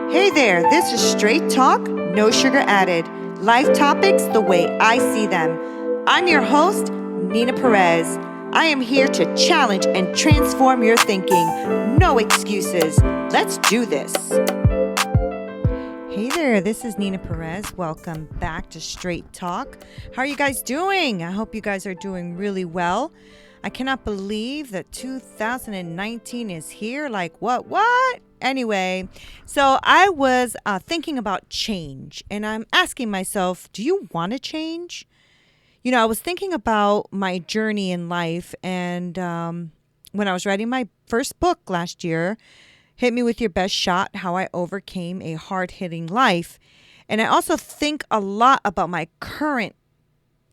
Hey there, this is Straight Talk, no sugar added. Life topics the way I see them. I'm your host, Nina Perez. I am here to challenge and transform your thinking. No excuses. Let's do this. Hey there, this is Nina Perez. Welcome back to Straight Talk. How are you guys doing? I hope you guys are doing really well. I cannot believe that 2019 is here. Like, what? Anyway, so I was thinking about change, and I'm asking myself, do you want to change? You know, I was thinking about my journey in life, and when I was writing my first book last year, Hit Me With Your Best Shot, How I Overcame a Hard-Hitting Life. And I also think a lot about my current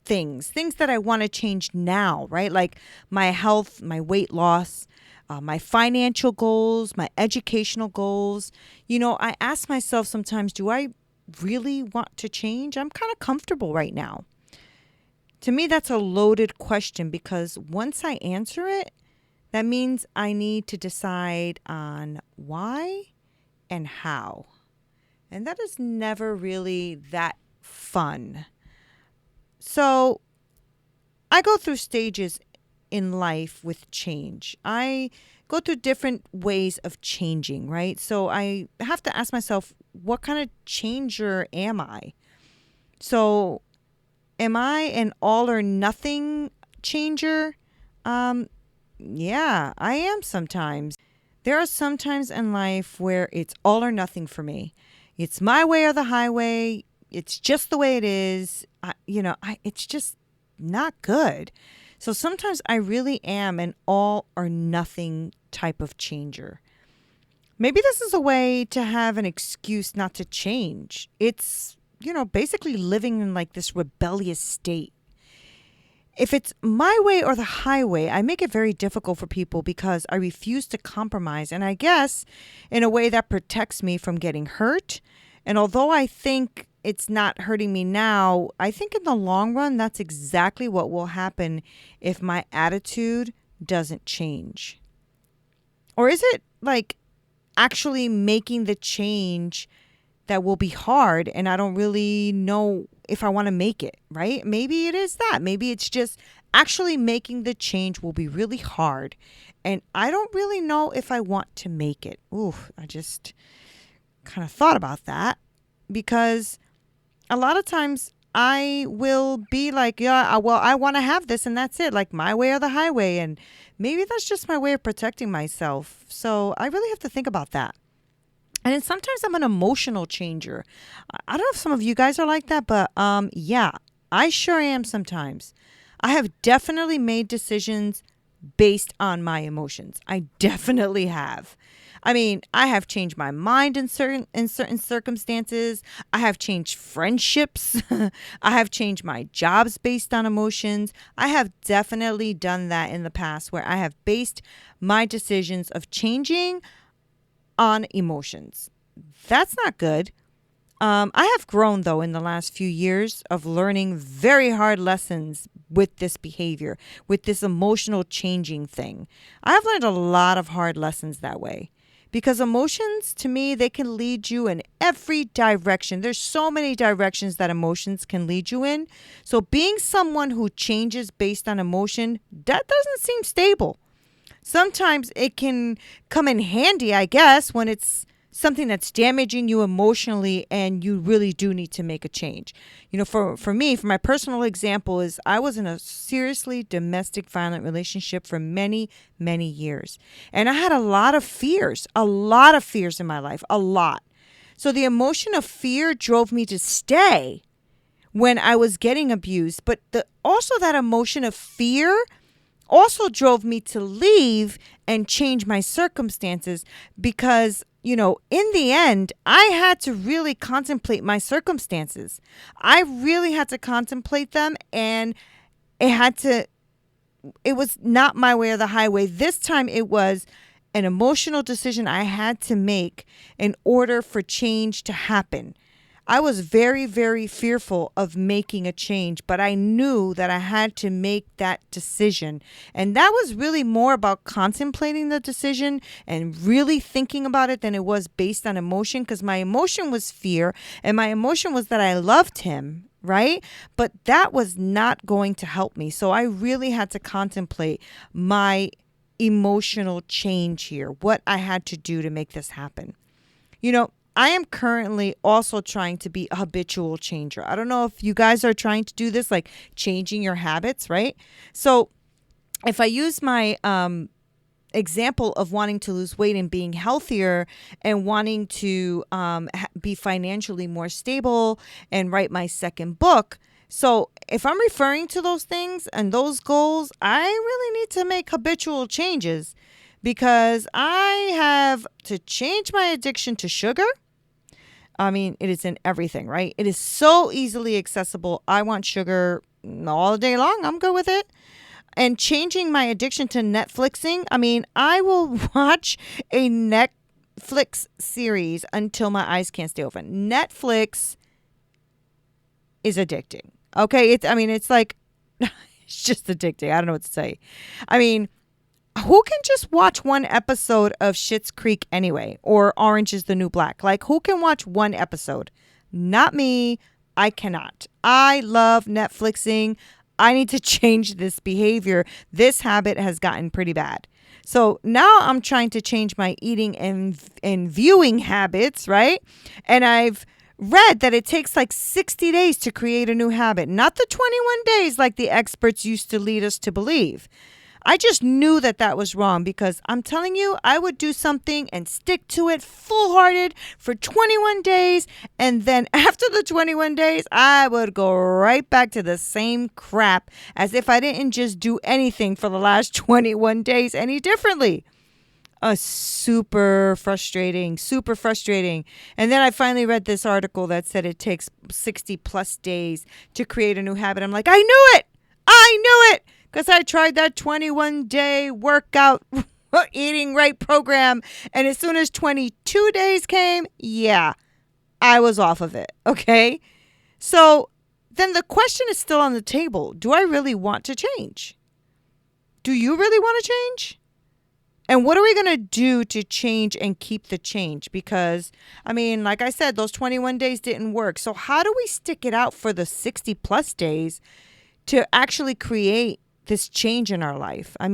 things that I want to change now, right? Like my health, my weight loss, my financial goals, my educational goals. You know, I ask myself sometimes, do I really want to change? I'm kind of comfortable right now. To me, that's a loaded question because once I answer it, that means I need to decide on why and how. And that is never really that fun. So I go through stages in life with change. I go through different ways of changing, right? So I have to ask myself, what kind of changer am I? So am I an all or nothing changer? Yeah, I am sometimes. There are some times in life where it's all or nothing for me. It's my way or the highway. It's just the way it is. It's just not good. So sometimes I really am an all or nothing type of changer. Maybe this is a way to have an excuse not to change. It's, basically living in like this rebellious state. If it's my way or the highway, I make it very difficult for people because I refuse to compromise. And I guess in a way that protects me from getting hurt. And although I think it's not hurting me now, I think in the long run, that's exactly what will happen if my attitude doesn't change. Or is it like actually making the change that will be hard and I don't really know if I want to make it, right? Maybe it is that. Maybe it's just actually making the change will be really hard and I don't really know if I want to make it. Ooh, I just kind of thought about that because a lot of times I will be like, I want to have this and that's it, like my way or the highway. And maybe that's just my way of protecting myself. So I really have to think about that. And then sometimes I'm an emotional changer. I don't know if some of you guys are like that, but yeah, I sure am sometimes. I have definitely made decisions based on my emotions. I definitely have. I mean, I have changed my mind in certain circumstances. I have changed friendships. I have changed my jobs based on emotions. I have definitely done that in the past where I have based my decisions of changing on emotions. That's not good. I have grown, though, in the last few years of learning very hard lessons with this behavior, with this emotional changing thing. I've learned a lot of hard lessons that way. Because emotions, to me, they can lead you in every direction. There's so many directions that emotions can lead you in. So being someone who changes based on emotion, that doesn't seem stable. Sometimes it can come in handy, I guess, when it's something that's damaging you emotionally and you really do need to make a change. You know, for me, for my personal example is I was in a seriously domestic violent relationship for many, many years. And I had a lot of fears in my life, a lot. So the emotion of fear drove me to stay when I was getting abused. But also that emotion of fear also drove me to leave and change my circumstances because, in the end, I had to really contemplate my circumstances. I really had to contemplate them and it was not my way or the highway. This time it was an emotional decision I had to make in order for change to happen. I was very, very fearful of making a change, but I knew that I had to make that decision. And that was really more about contemplating the decision and really thinking about it than it was based on emotion, because my emotion was fear and my emotion was that I loved him, right? But that was not going to help me. So I really had to contemplate my emotional change here, what I had to do to make this happen. I am currently also trying to be a habitual changer. I don't know if you guys are trying to do this, like changing your habits, right? So if I use my example of wanting to lose weight and being healthier and wanting to be financially more stable and write my second book. So if I'm referring to those things and those goals, I really need to make habitual changes because I have to change my addiction to sugar. I mean, it is in everything, right? It is so easily accessible. I want sugar all day long. I'm good with it. And changing my addiction to Netflixing. I mean, I will watch a Netflix series until my eyes can't stay open. Netflix is addicting. Okay. It's like, it's just addicting. I don't know what to say. I mean, who can just watch one episode of Schitt's Creek anyway? Or Orange is the New Black? Like, who can watch one episode? Not me. I cannot. I love Netflixing. I need to change this behavior. This habit has gotten pretty bad. So now I'm trying to change my eating and viewing habits, right? And I've read that it takes like 60 days to create a new habit, not the 21 days like the experts used to lead us to believe. I just knew that was wrong because I'm telling you, I would do something and stick to it full-hearted for 21 days. And then after the 21 days, I would go right back to the same crap as if I didn't just do anything for the last 21 days any differently. Super frustrating. And then I finally read this article that said it takes 60 plus days to create a new habit. I'm like, I knew it. Because I tried that 21-day workout eating right program. And as soon as 22 days came, I was off of it. Okay. So then the question is still on the table. Do I really want to change? Do you really want to change? And what are we going to do to change and keep the change? Because, like I said, those 21 days didn't work. So how do we stick it out for the 60 plus days to actually create this change in our life? I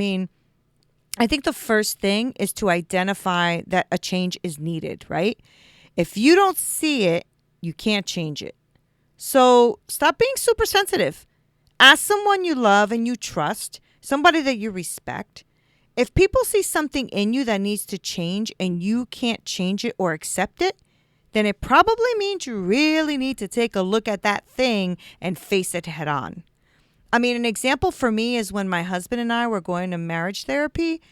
think the first thing is to identify that a change is needed, right? If you don't see it, you can't change it. So stop being super sensitive. Ask someone you love and you trust, somebody that you respect. If people see something in you that needs to change and you can't change it or accept it, then it probably means you really need to take a look at that thing and face it head on. An example for me is when my husband and I were going to marriage therapy,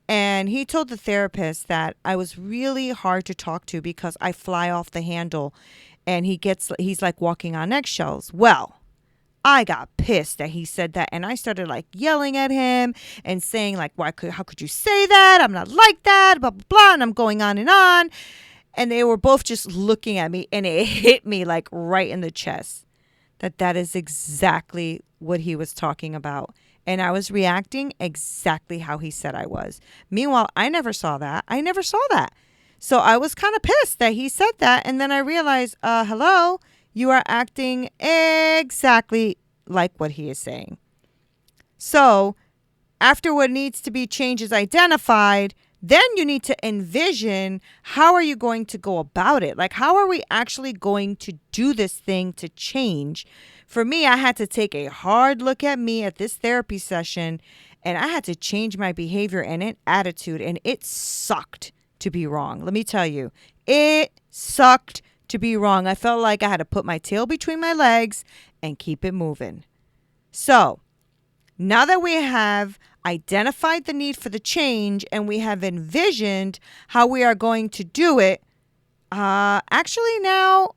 and he told the therapist that I was really hard to talk to because I fly off the handle, and he's like walking on eggshells. Well, I got pissed that he said that, and I started like yelling at him and saying like, how could you say that? I'm not like that, blah, blah, blah. And I'm going on and on. And they were both just looking at me, and it hit me like right in the chest that is exactly what he was talking about. And I was reacting exactly how he said I was. Meanwhile, I never saw that. So I was kind of pissed that he said that. And then I realized, hello, you are acting exactly like what he is saying. So after what needs to be changed is identified, then you need to envision how are you going to go about it? Like, how are we actually going to do this thing to change? For me, I had to take a hard look at me at this therapy session, and I had to change my behavior and an attitude, and it sucked to be wrong. Let me tell you, it sucked to be wrong. I felt like I had to put my tail between my legs and keep it moving. So now that we have identified the need for the change and we have envisioned how we are going to do it, actually now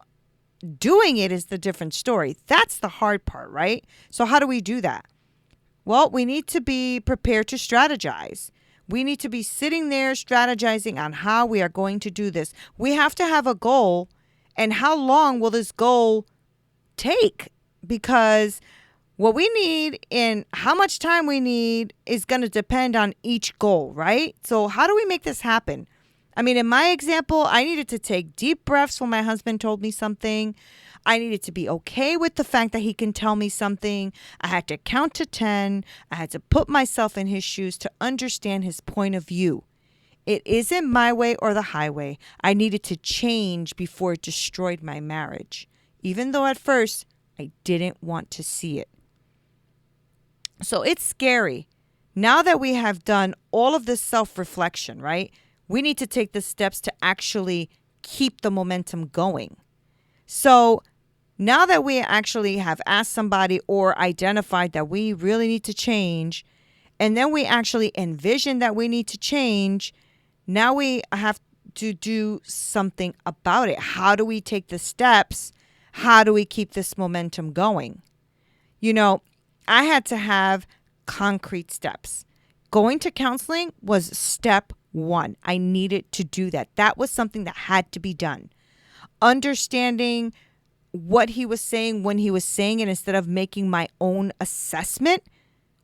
doing it is the different story. That's the hard part, right? So how do we do that? Well, we need to be prepared to strategize. We need to be sitting there strategizing on how we are going to do this. We have to have a goal And how long will this goal take? Because what we need and how much time we need is going to depend on each goal, right? So how do we make this happen? I mean, in my example, I needed to take deep breaths when my husband told me something. I needed to be okay with the fact that he can tell me something. I had to count to 10. I had to put myself in his shoes to understand his point of view. It isn't my way or the highway. I needed to change before it destroyed my marriage, even though at first I didn't want to see it. So it's scary. Now that we have done all of this self-reflection, right? We need to take the steps to actually keep the momentum going. So now that we actually have asked somebody or identified that we really need to change, and then we actually envision that we need to change, now we have to do something about it. How do we take the steps? How do we keep this momentum going? You know, I had to have concrete steps. Going to counseling was step one. I needed to do that. That was something that had to be done. Understanding what he was saying when he was saying it instead of making my own assessment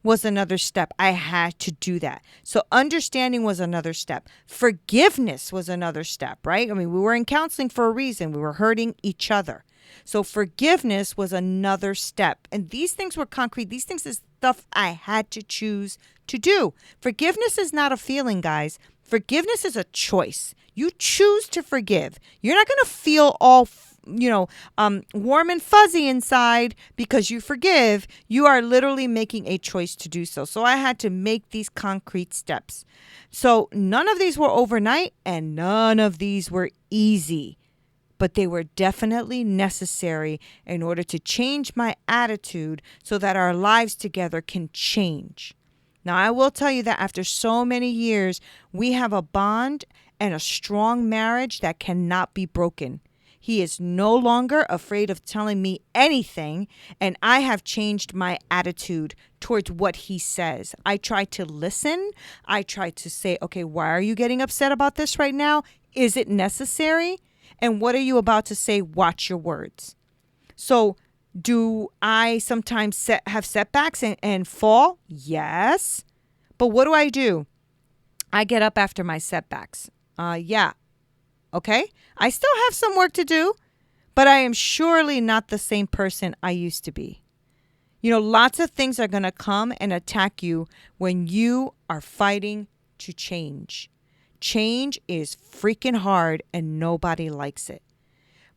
was another step. I had to do that. So understanding was another step. Forgiveness was another step, right? I mean, we were in counseling for a reason. We were hurting each other. So forgiveness was another step. And these things were concrete. These things is stuff I had to choose to do. Forgiveness is not a feeling, guys. Forgiveness is a choice. You choose to forgive. You're not going to feel all, warm and fuzzy inside because you forgive. You are literally making a choice to do so. So I had to make these concrete steps. So none of these were overnight and none of these were easy, but they were definitely necessary in order to change my attitude so that our lives together can change. Now, I will tell you that after so many years, we have a bond and a strong marriage that cannot be broken. He is no longer afraid of telling me anything, and I have changed my attitude towards what he says. I try to listen. I try to say, okay, why are you getting upset about this right now? Is it necessary? And what are you about to say? Watch your words. So do I sometimes have setbacks and fall? Yes. But what do? I get up after my setbacks. Yeah. Okay. I still have some work to do, but I am surely not the same person I used to be. You know, lots of things are going to come and attack you when you are fighting to change. Change is freaking hard and nobody likes it.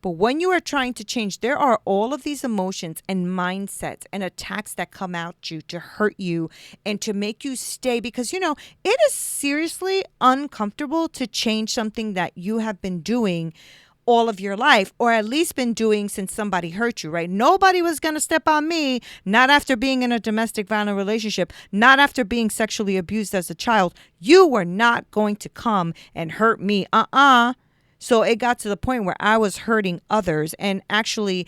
But when you are trying to change, there are all of these emotions and mindsets and attacks that come at you to hurt you and to make you stay because, it is seriously uncomfortable to change something that you have been doing all of your life, or at least been doing since somebody hurt you, right? Nobody was going to step on me, not after being in a domestic violent relationship, not after being sexually abused as a child. You were not going to come and hurt me. So it got to the point where I was hurting others and actually,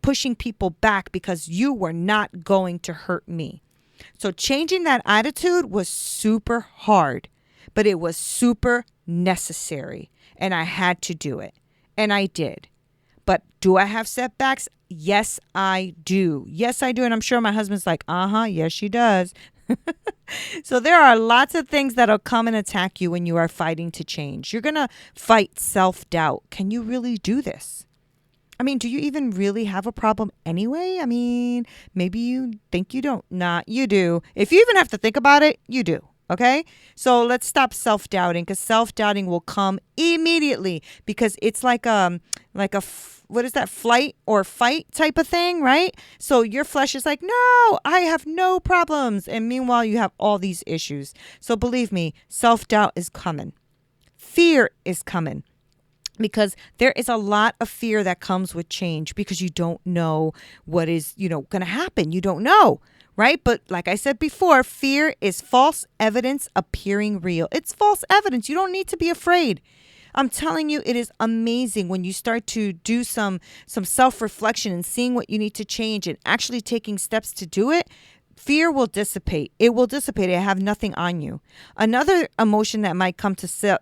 pushing people back because you were not going to hurt me. So changing that attitude was super hard, but it was super necessary. And I had to do it. And I did. But do I have setbacks? Yes, I do. Yes, I do. And I'm sure my husband's like, yes, she does. So there are lots of things that'll come and attack you when you are fighting to change. You're going to fight self-doubt. Can you really do this? I mean, do you even really have a problem anyway? I mean, maybe you think you don't. Nah, you do. If you even have to think about it, you do. Okay? So let's stop self-doubting because self-doubting will come immediately because it's like what is that, flight or fight type of thing, right? So your flesh is like, no, I have no problems. And meanwhile, you have all these issues. So believe me, self-doubt is coming. Fear is coming because there is a lot of fear that comes with change because you don't know what is, going to happen. You don't know. Right? But like I said before, fear is false evidence appearing real. It's false evidence. You don't need to be afraid. I'm telling you, it is amazing when you start to do some self-reflection and seeing what you need to change and actually taking steps to do it. Fear will dissipate. It will dissipate. It have nothing on you. Another emotion that might come to,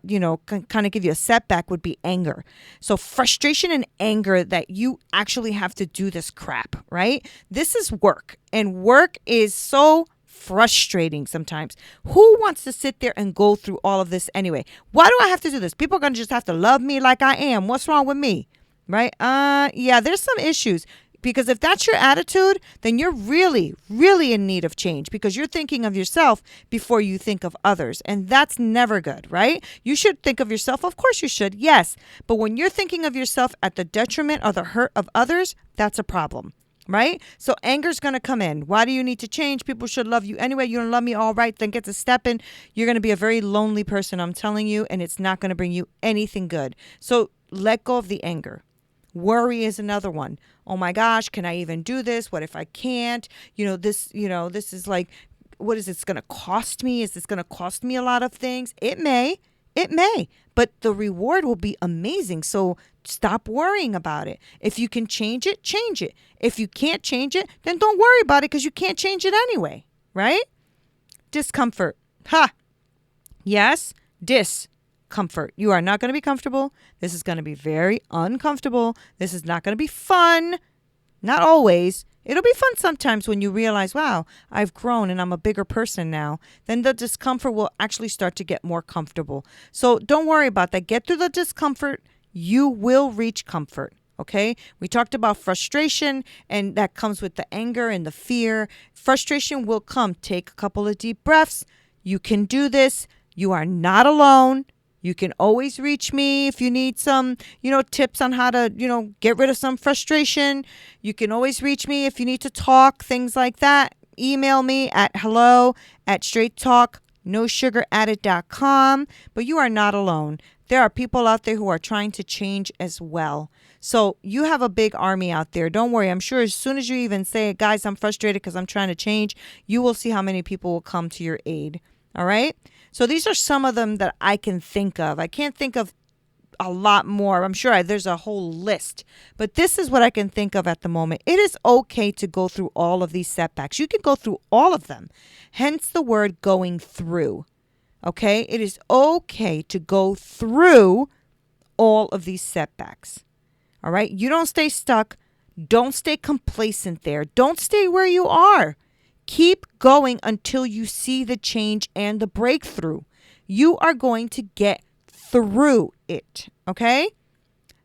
kind of give you a setback would be anger. So frustration and anger that you actually have to do this crap, right? This is work, and work is so frustrating sometimes. Who wants to sit there and go through all of this anyway? Why do I have to do this? People are going to just have to love me like I am. What's wrong with me? Right? Yeah, there's some issues. Because if that's your attitude, then you're really, really in need of change, because you're thinking of yourself before you think of others. And that's never good, right? You should think of yourself. Of course you should. Yes. But when you're thinking of yourself at the detriment or the hurt of others, that's a problem, right? So anger's going to come in. Why do you need to change? People should love you anyway. You don't love me. All right. Then get to stepping. You're going to be a very lonely person, I'm telling you, and it's not going to bring you anything good. So let go of the anger. Worry is another one. Oh my gosh, can I even do this? What if I can't? This is like, what is it's going to cost me? Is this going to cost me a lot of things? It may, but the reward will be amazing. So stop worrying about it. If you can change it, change it. If you can't change it, then don't worry about it, because you can't change it anyway, right? Discomfort. Yes, discomfort. You are not going to be comfortable. This is going to be very uncomfortable. This is not going to be fun. Not always. It'll be fun sometimes when you realize, wow, I've grown and I'm a bigger person now. Then the discomfort will actually start to get more comfortable. So don't worry about that. Get through the discomfort. You will reach comfort. Okay? We talked about frustration, and that comes with the anger and the fear. Frustration will come. Take a couple of deep breaths. You can do this. You are not alone. You can always reach me if you need some, tips on how to, get rid of some frustration. You can always reach me if you need to talk, things like that. Email me at hello@straighttalknosugaradded.com. But you are not alone. There are people out there who are trying to change as well. So you have a big army out there. Don't worry. I'm sure as soon as you even say, guys, I'm frustrated because I'm trying to change, you will see how many people will come to your aid. All right? So these are some of them that I can think of. I can't think of a lot more. I'm sure there's a whole list. But this is what I can think of at the moment. It is okay to go through all of these setbacks. You can go through all of them. Hence the word going through. Okay? It is okay to go through all of these setbacks. All right? You don't stay stuck. Don't stay complacent there. Don't stay where you are. Keep going until you see the change and the breakthrough. You are going to get through it, okay?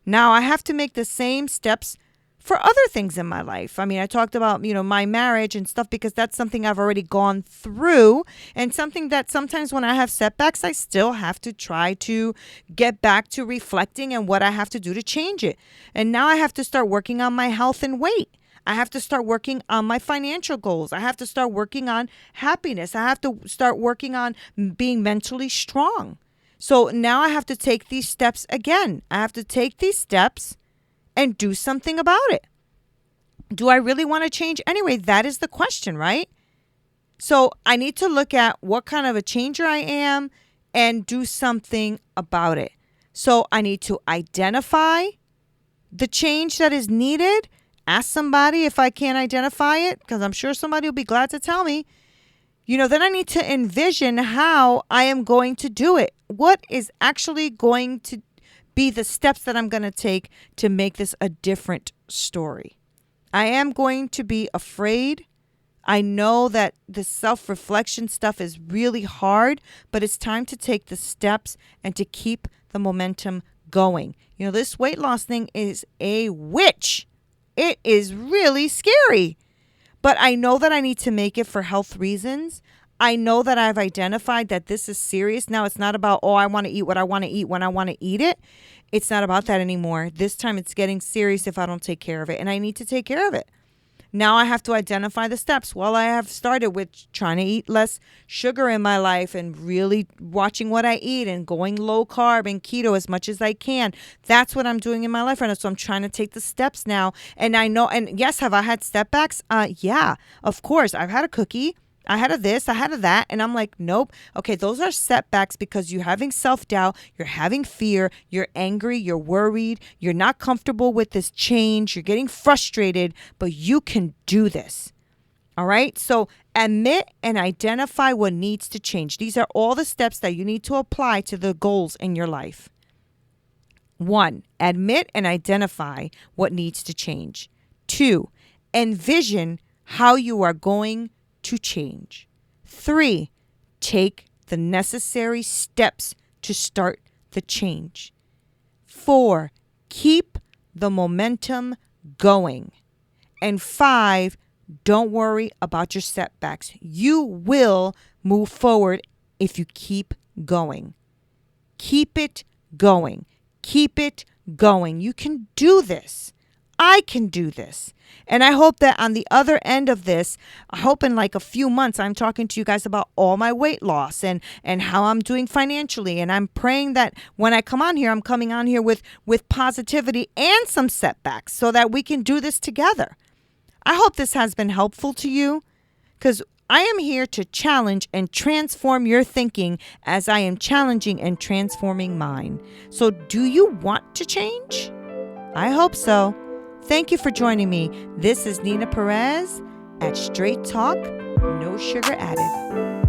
Now, I have to make the same steps for other things in my life. I mean, I talked about, my marriage and stuff, because that's something I've already gone through, and something that sometimes when I have setbacks, I still have to try to get back to reflecting and what I have to do to change it. And now I have to start working on my health and weight. I have to start working on my financial goals. I have to start working on happiness. I have to start working on being mentally strong. So now I have to take these steps again. I have to take these steps and do something about it. Do I really want to change anyway? That is the question, right? So I need to look at what kind of a changer I am and do something about it. So I need to identify the change that is needed. Ask somebody if I can't identify it, because I'm sure somebody will be glad to tell me. Then I need to envision how I am going to do it. What is actually going to be the steps that I'm going to take to make this a different story? I am going to be afraid. I know that the self-reflection stuff is really hard, but it's time to take the steps and to keep the momentum going. This weight loss thing is a witch. It is really scary. But I know that I need to make it for health reasons. I know that I've identified that this is serious. Now it's not about, I want to eat what I want to eat when I want to eat it. It's not about that anymore. This time it's getting serious if I don't take care of it. And I need to take care of it. Now I have to identify the steps. Well, I have started with trying to eat less sugar in my life and really watching what I eat and going low carb and keto as much as I can. That's what I'm doing in my life right now. So I'm trying to take the steps now. And I know, and yes, have I had setbacks? Yeah, of course. I've had a cookie. I had a this, I had a that. And I'm like, nope. Okay, those are setbacks because you're having self-doubt, you're having fear, you're angry, you're worried, you're not comfortable with this change, you're getting frustrated, but you can do this. All right. So admit and identify what needs to change. These are all the steps that you need to apply to the goals in your life. 1, admit and identify what needs to change. 2, envision how you are going to change. 3, take the necessary steps to start the change. 4, keep the momentum going. And 5, don't worry about your setbacks. You will move forward if you keep going. Keep it going. Keep it going. You can do this. I can do this. And I hope that on the other end of this, I hope in like a few months, I'm talking to you guys about all my weight loss and how I'm doing financially. And I'm praying that when I come on here, I'm coming on here with positivity and some setbacks so that we can do this together. I hope this has been helpful to you, because I am here to challenge and transform your thinking as I am challenging and transforming mine. So do you want to change? I hope so. Thank you for joining me. This is Nina Perez at Straight Talk, No Sugar Added.